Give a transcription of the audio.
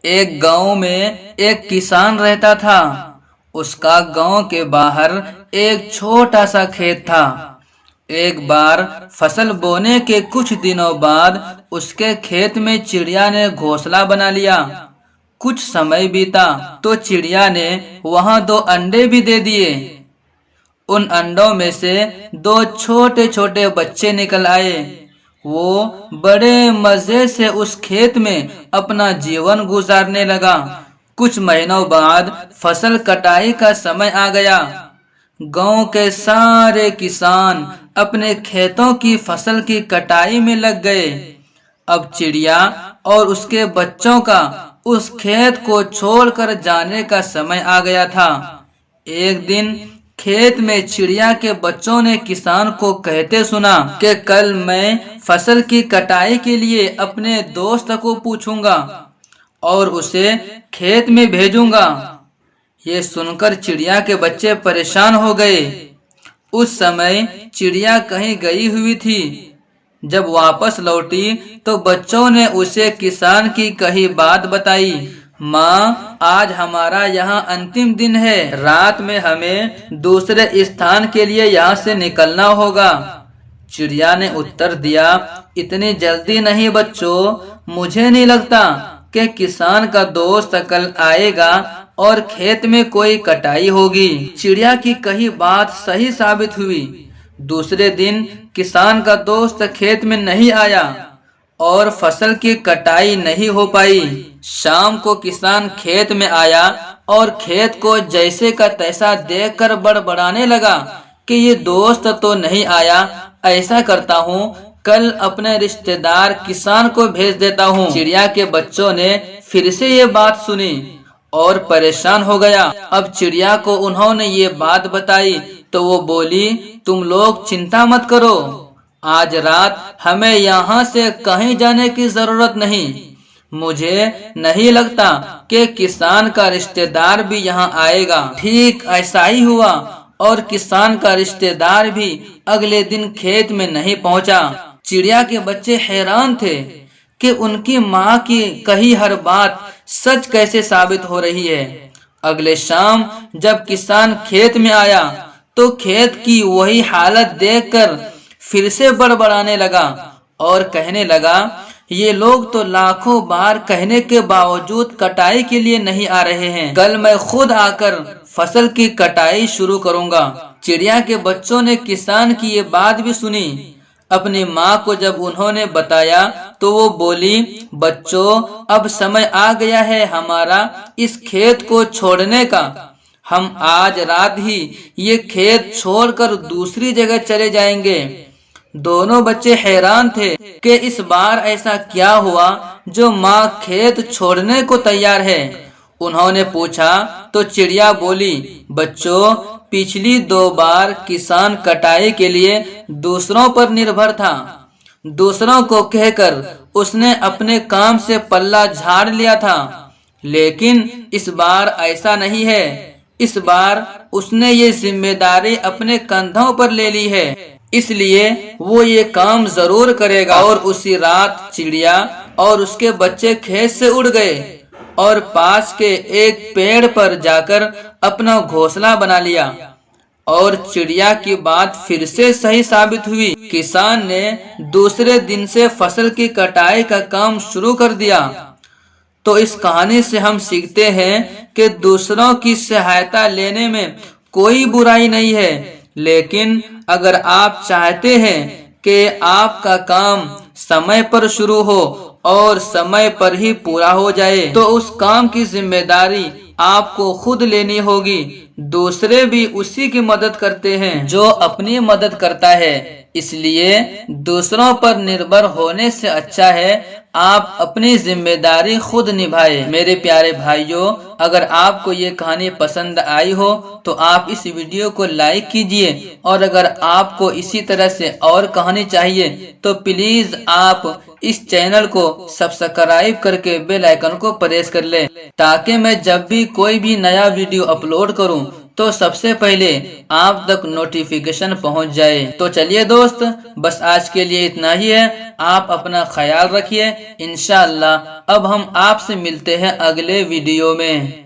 एक गांव में एक किसान रहता था। उसका गांव के बाहर एक छोटा सा खेत था। एक बार फसल बोने के कुछ दिनों बाद उसके खेत में चिड़िया ने घोंसला बना लिया। कुछ समय बीता तो चिड़िया ने वहां 2 अंडे भी दे दिए। उन अंडों में से 2 छोटे छोटे बच्चे निकल आए। वो बड़े मजे से उस खेत में अपना जीवन गुजारने लगा। कुछ महीनों बाद फसल कटाई का समय आ गया। गांव के सारे किसान अपने खेतों की फसल की कटाई में लग गए। अब चिड़िया और उसके बच्चों का उस खेत को छोड़कर जाने का समय आ गया था। एक दिन खेत में चिड़िया के बच्चों ने किसान को कहते सुना कि कल मैं फसल की कटाई के लिए अपने दोस्त को पूछूंगा और उसे खेत में भेजूंगा। ये सुनकर चिड़िया के बच्चे परेशान हो गए। उस समय चिड़िया कहीं गई हुई थी। जब वापस लौटी तो बच्चों ने उसे किसान की कही बात बताई। माँ, आज हमारा यहाँ अंतिम दिन है। रात में हमें दूसरे स्थान के लिए यहाँ से निकलना होगा। चिड़िया ने उत्तर दिया, इतनी जल्दी नहीं बच्चों, मुझे नहीं लगता कि किसान का दोस्त कल आएगा और खेत में कोई कटाई होगी। चिड़िया की कही बात सही साबित हुई। दूसरे दिन किसान का दोस्त खेत में नहीं आया और फसल की कटाई नहीं हो पाई। शाम को किसान खेत में आया और खेत को जैसे का तैसा देखकर बड़बड़ाने लगा कि ये दोस्त तो नहीं आया। ऐसा करता हूँ, कल अपने रिश्तेदार किसान को भेज देता हूँ। चिड़िया के बच्चों ने फिर से ये बात सुनी और परेशान हो गया। अब चिड़िया को उन्होंने ये बात बताई तो वो बोली, तुम लोग चिंता मत करो, आज रात हमें यहाँ से कहीं जाने की जरूरत नहीं। मुझे नहीं लगता कि किसान का रिश्तेदार भी यहाँ आएगा। ठीक ऐसा ही हुआ और किसान का रिश्तेदार भी अगले दिन खेत में नहीं पहुँचा। चिड़िया के बच्चे हैरान थे कि उनकी माँ की कही हर बात सच कैसे साबित हो रही है। अगले शाम जब किसान खेत में आया तो खेत की वही हालत देखकर फिर से बड़बड़ाने लगा और कहने लगा, ये लोग तो लाखों बार कहने के बावजूद कटाई के लिए नहीं आ रहे हैं। कल मैं खुद आकर फसल की कटाई शुरू करूंगा। चिड़िया के बच्चों ने किसान की ये बात भी सुनी। अपनी माँ को जब उन्होंने बताया तो वो बोली, बच्चों, अब समय आ गया है हमारा इस खेत को छोड़ने का। हम आज रात ही ये खेत छोड़कर दूसरी जगह चले जाएंगे। दोनों बच्चे हैरान थे कि इस बार ऐसा क्या हुआ जो माँ खेत छोड़ने को तैयार है। उन्होंने पूछा तो चिड़िया बोली, बच्चों, पिछली 2 बार किसान कटाई के लिए दूसरों पर निर्भर था। दूसरों को कहकर उसने अपने काम से पल्ला झाड़ लिया था, लेकिन इस बार ऐसा नहीं है। इस बार उसने ये जिम्मेदारी अपने कंधों पर ले ली है, इसलिए वो ये काम जरूर करेगा। और उसी रात चिड़िया और उसके बच्चे खेत से उड़ गए और पास के एक पेड़ पर जाकर अपना घोंसला बना लिया। और चिड़िया की बात फिर से सही साबित हुई। किसान ने दूसरे दिन से फसल की कटाई का काम शुरू कर दिया। तो इस कहानी से हम सीखते हैं कि दूसरों की सहायता लेने में कोई बुराई नहीं है, लेकिन अगर आप चाहते हैं कि आपका काम समय पर शुरू हो और समय पर ही पूरा हो जाए तो उस काम की जिम्मेदारी आपको खुद लेनी होगी। दूसरे भी उसी की मदद करते हैं जो अपनी मदद करता है, इसलिए दूसरों पर निर्भर होने से अच्छा है आप अपनी जिम्मेदारी खुद निभाएं। मेरे प्यारे भाइयों, अगर आपको ये कहानी पसंद आई हो तो आप इस वीडियो को लाइक कीजिए और अगर आपको इसी तरह से और कहानी चाहिए तो प्लीज आप इस चैनल को सब्सक्राइब करके बेल आइकन को प्रेस कर लें, ताकि मैं जब भी कोई भी नया वीडियो अपलोड करूं तो सबसे पहले आप तक नोटिफिकेशन पहुंच जाए। तो चलिए दोस्त, बस आज के लिए इतना ही है। आप अपना ख्याल रखिए। इंशाअल्लाह अब हम आपसे मिलते हैं अगले वीडियो में।